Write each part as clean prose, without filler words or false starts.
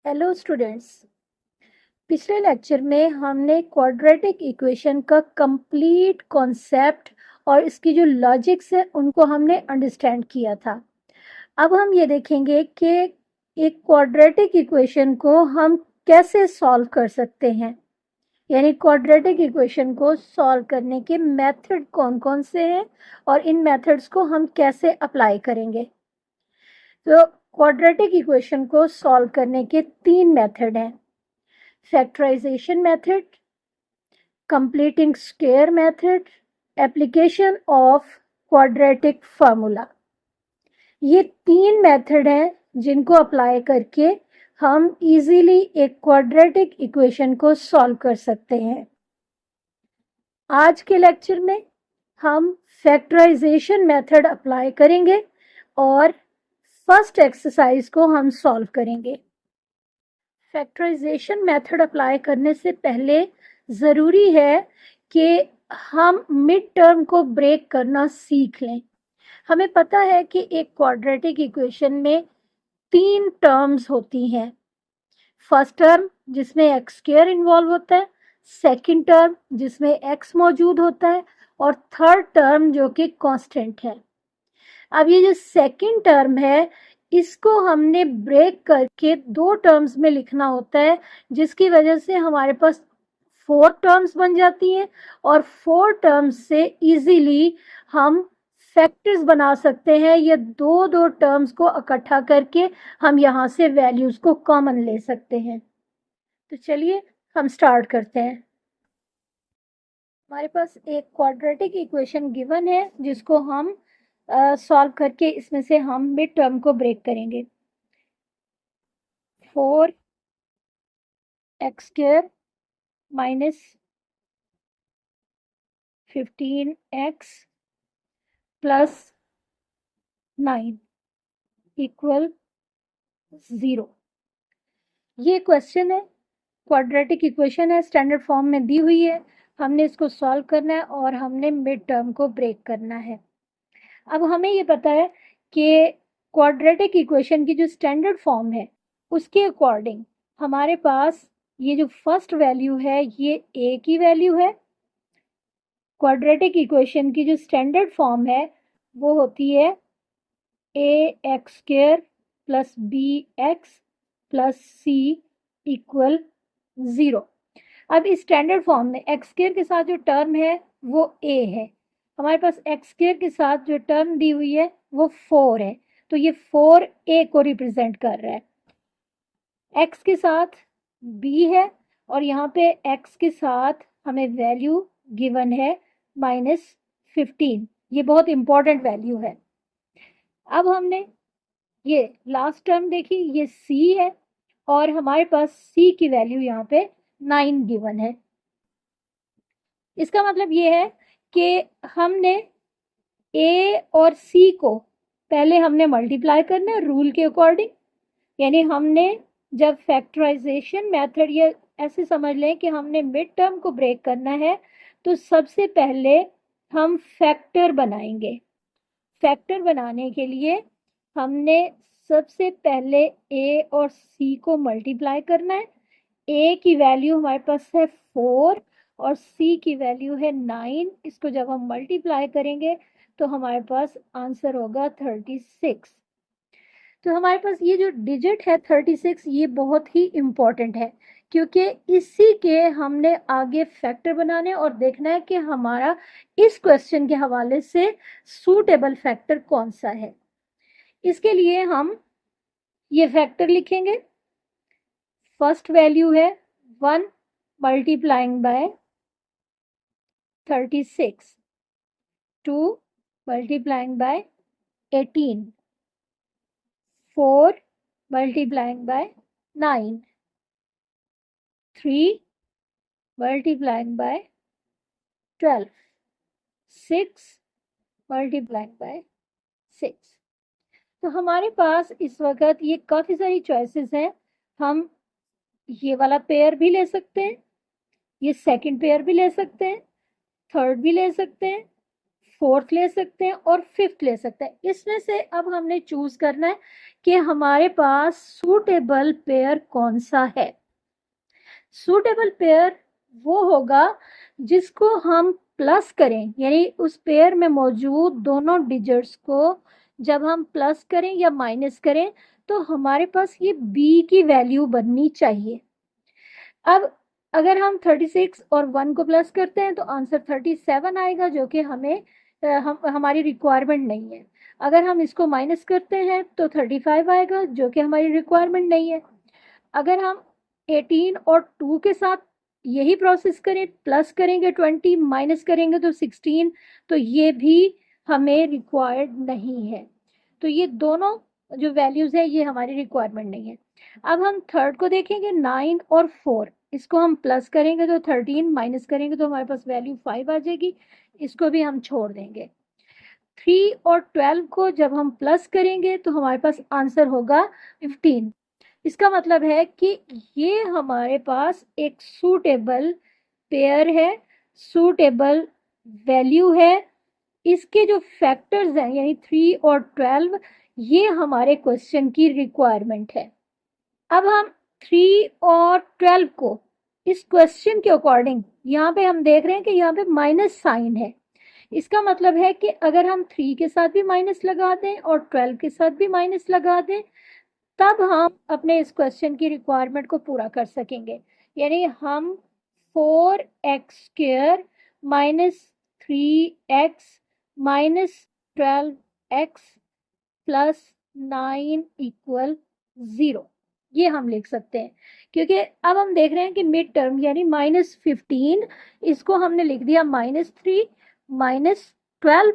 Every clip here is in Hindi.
Hello students. पिछले लेक्चर में हमने क्वाड्रेटिक इक्वेशन का कंप्लीट कॉन्सेप्ट और इसकी जो लॉजिक्स है उनको हमने अंडरस्टैंड किया था। अब हम ये देखेंगे कि एक क्वाड्रेटिक इक्वेशन को हम कैसे सॉल्व कर सकते हैं, यानी क्वाड्रेटिक इक्वेशन को सॉल्व करने के मेथड कौन कौन से हैं और इन मेथड्स को हम कैसे अप्लाई करेंगे। तो क्वाड्रेटिक इक्वेशन को सॉल्व करने के 3 मेथड हैं: factorisation method, completing square method, application of quadratic formula। ये 3 मेथड हैं जिनको अप्लाई करके हम इजीली एक क्वाड्रेटिक इक्वेशन को सॉल्व कर सकते हैं। आज के लेक्चर में हम फैक्टराइजेशन मेथड अप्लाई करेंगे और फर्स्ट एक्सरसाइज को हम सॉल्व करेंगे। फैक्टराइजेशन मेथड अप्लाई करने से पहले ज़रूरी है कि हम मिड टर्म को ब्रेक करना सीख लें। हमें पता है कि एक क्वाड्रेटिक इक्वेशन में 3 टर्म्स होती हैं। फर्स्ट टर्म जिसमें एक्स स्क्वायर इन्वॉल्व होता है, सेकंड टर्म जिसमें एक्स मौजूद होता है और थर्ड टर्म जो कि कांस्टेंट है। अब ये जो सेकंड टर्म है इसको हमने ब्रेक करके 2 टर्म्स में लिखना होता है, जिसकी वजह से हमारे पास 4 टर्म्स बन जाती हैं और 4 टर्म्स से इजीली हम फैक्टर्स बना सकते हैं। ये दो टर्म्स को इकट्ठा करके हम यहाँ से वैल्यूज को कॉमन ले सकते हैं। तो चलिए हम स्टार्ट करते हैं। हमारे पास एक क्वाड्रेटिक इक्वेशन गिवन है जिसको हम सॉल्व करके इसमें से हम मिड टर्म को ब्रेक करेंगे। 4x² minus 15x plus 9 equal 0। ये क्वेश्चन है, क्वाड्रेटिक इक्वेशन है, स्टैंडर्ड फॉर्म में दी हुई है। हमने इसको सॉल्व करना है और हमने मिड टर्म को ब्रेक करना है। अब हमें ये पता है कि क्वाड्रेटिक इक्वेशन की जो स्टैंडर्ड फॉर्म है उसके अकॉर्डिंग हमारे पास ये जो फर्स्ट वैल्यू है ये a की वैल्यू है। क्वाड्रेटिक इक्वेशन की जो स्टैंडर्ड फॉर्म है वो होती है ax² plus bx plus c equal 0। अब इस स्टैंडर्ड फॉर्म में x² के साथ जो टर्म है वो a है। हमारे पास x² के साथ जो टर्म दी हुई है वो 4 है, तो ये 4 a को रिप्रेजेंट कर रहा है। x के साथ b है और यहाँ पे x के साथ हमें वैल्यू गिवन है -15। ये बहुत इंपॉर्टेंट वैल्यू है। अब हमने ये लास्ट टर्म देखी, ये c है और हमारे पास c की वैल्यू यहाँ पे 9 गिवन है। इसका मतलब ये है कि हमने a और c को पहले हमने मल्टीप्लाई करना है रूल के अकॉर्डिंग, यानी हमने जब फैक्टराइजेशन मेथड, ये ऐसे समझ लें कि हमने मिड टर्म को ब्रेक करना है तो सबसे पहले हम फैक्टर बनाएंगे। फैक्टर बनाने के लिए हमने सबसे पहले a और c को मल्टीप्लाई करना है। a की वैल्यू हमारे पास है 4 और c की वैल्यू है 9। इसको जब हम मल्टीप्लाई करेंगे तो हमारे पास आंसर होगा 36। तो हमारे पास ये जो डिजिट है 36 ये बहुत ही इम्पोर्टेंट है, क्योंकि इसी के हमने आगे फैक्टर बनाने और देखना है कि हमारा इस क्वेश्चन के हवाले से सूटेबल फैक्टर कौन सा है। इसके लिए हम ये फैक्टर लिखेंगे। फर्स्ट वैल्यू है 1 multiplying by 36, 2 multiplying by 18, 4 multiplying by 9, 3 multiplying by 12, 6 multiplying by 6। तो हमारे पास इस वक्त ये काफ़ी सारी चॉइसेस हैं। हम ये वाला पेयर भी ले सकते हैं, ये सेकंड पेयर भी ले सकते हैं, थर्ड भी ले सकते हैं, फोर्थ ले सकते हैं और फिफ्थ ले सकते हैं। इसमें से अब हमने चूज करना है कि हमारे पास सूटेबल पेयर कौन सा है। सूटेबल पेयर वो होगा जिसको हम प्लस करें, यानी उस पेयर में मौजूद दोनों डिजिट्स को जब हम प्लस करें या माइनस करें तो हमारे पास ये बी की वैल्यू बननी चाहिए। अब अगर हम 36 और 1 को प्लस करते हैं तो आंसर 37 आएगा, जो कि हमारी रिक्वायरमेंट नहीं है। अगर हम इसको माइनस करते हैं तो 35 आएगा, जो कि हमारी रिक्वायरमेंट नहीं है। अगर हम 18 और 2 के साथ यही प्रोसेस करें, प्लस करेंगे 20, माइनस करेंगे तो 16, तो ये भी हमें रिक्वायर्ड नहीं है। तो ये दोनों जो वैल्यूज है ये हमारी रिक्वायरमेंट नहीं है। अब हम थर्ड को देखेंगे, 9 और 4, इसको हम प्लस करेंगे तो 13, माइनस करेंगे तो हमारे पास वैल्यू 5 आ जाएगी, इसको भी हम छोड़ देंगे। 3 और 12 को जब हम प्लस करेंगे तो हमारे पास आंसर होगा 15। इसका मतलब है कि ये हमारे पास एक सूटेबल पेयर है, सूटेबल वैल्यू है। इसके जो फैक्टर्स हैं यानी 3 और 12, ये हमारे क्वेश्चन की रिक्वायरमेंट है। अब हम 3 और 12 को इस क्वेश्चन के अकॉर्डिंग, यहाँ पे हम देख रहे हैं कि यहाँ पे माइनस साइन है। इसका मतलब है कि अगर हम 3 के साथ भी माइनस लगा दें और 12 के साथ भी माइनस लगा दें तब हम अपने इस क्वेश्चन की रिक्वायरमेंट को पूरा कर सकेंगे। यानी हम 4x² minus 3x minus 12x plus 9 equal 0, ये हम लिख सकते हैं। क्योंकि अब हम देख रहे हैं कि मिड टर्म यानी -15, इसको हमने लिख दिया -3 माइनस 12,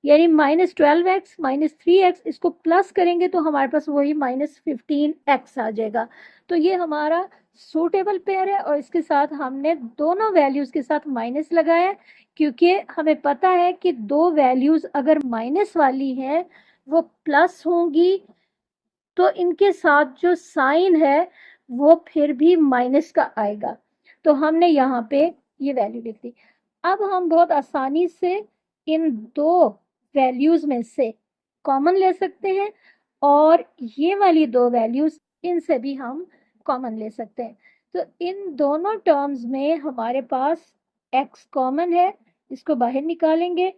यानी -12x माइनस 3x, इसको प्लस करेंगे तो हमारे पास वही -15x आ जाएगा। तो ये हमारा सूटेबल पेयर है और इसके साथ हमने दोनों वैल्यूज के साथ माइनस लगाया, क्योंकि हमें पता है कि दो वैल्यूज अगर माइनस वाली है वो प्लस होंगी तो इनके साथ जो साइन है वो फिर भी माइनस का आएगा। तो हमने यहाँ पे ये वैल्यू लिख दी। अब हम बहुत आसानी से इन दो वैल्यूज में से कॉमन ले सकते हैं और ये वाली दो वैल्यूज इनसे भी हम कॉमन ले सकते हैं। तो इन दोनों टर्म्स में हमारे पास x कॉमन है, इसको बाहर निकालेंगे।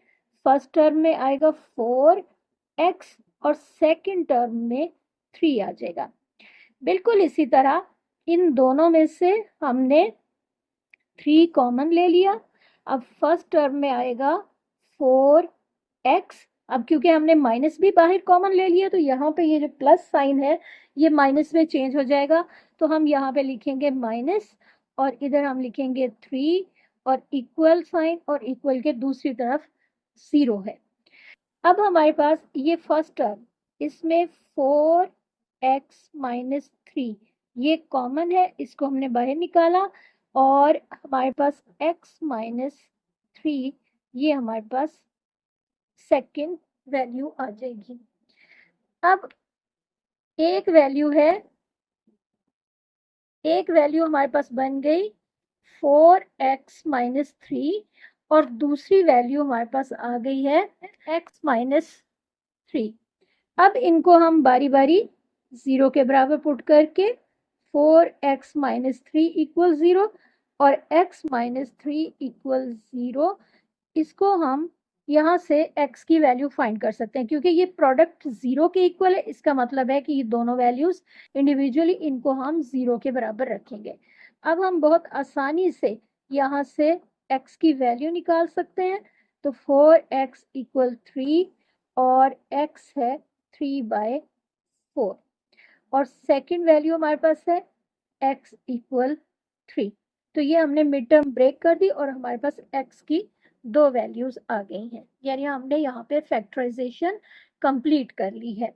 फर्स्ट टर्म में आएगा 4x और सेकंड टर्म में 3 आ जाएगा। बिल्कुल इसी तरह इन दोनों में से हमने 3 कॉमन ले लिया। अब फर्स्ट टर्म में आएगा 4x। अब क्योंकि हमने माइनस भी बाहर कॉमन ले लिया तो यहाँ पे ये जो प्लस साइन है ये माइनस में चेंज हो जाएगा, तो हम यहाँ पे लिखेंगे माइनस और इधर हम लिखेंगे 3 और इक्वल साइन और इक्वल के दूसरी तरफ 0 है। अब हमारे पास ये फर्स्ट टर्म, इसमें 4x माइनस 3 ये कॉमन है, इसको हमने बाहर निकाला और हमारे पास x माइनस 3 ये हमारे पास सेकंड वैल्यू आ जाएगी। अब एक वैल्यू हमारे पास बन गई 4x माइनस 3 और दूसरी वैल्यू हमारे पास आ गई है x माइनस 3। अब इनको हम बारी बारी 0 के बराबर पुट करके 4x माइनस 3 इक्वल 0 और x माइनस 3 इक्वल 0, इसको हम यहाँ से x की वैल्यू फाइंड कर सकते हैं। क्योंकि ये प्रोडक्ट 0 के इक्वल है, इसका मतलब है कि ये दोनों वैल्यूज इंडिविजुअली इनको हम 0 के बराबर रखेंगे। अब हम बहुत आसानी से यहाँ से x की वैल्यू निकाल सकते हैं। तो 4x इक्वल 3 और x है 3/4 और सेकंड वैल्यू हमारे पास है x इक्वल 3। तो ये हमने मिड टर्म ब्रेक कर दी और हमारे पास x की दो वैल्यूज आ गई हैं, यानी हमने यहाँ पे फैक्टराइजेशन कंप्लीट कर ली है।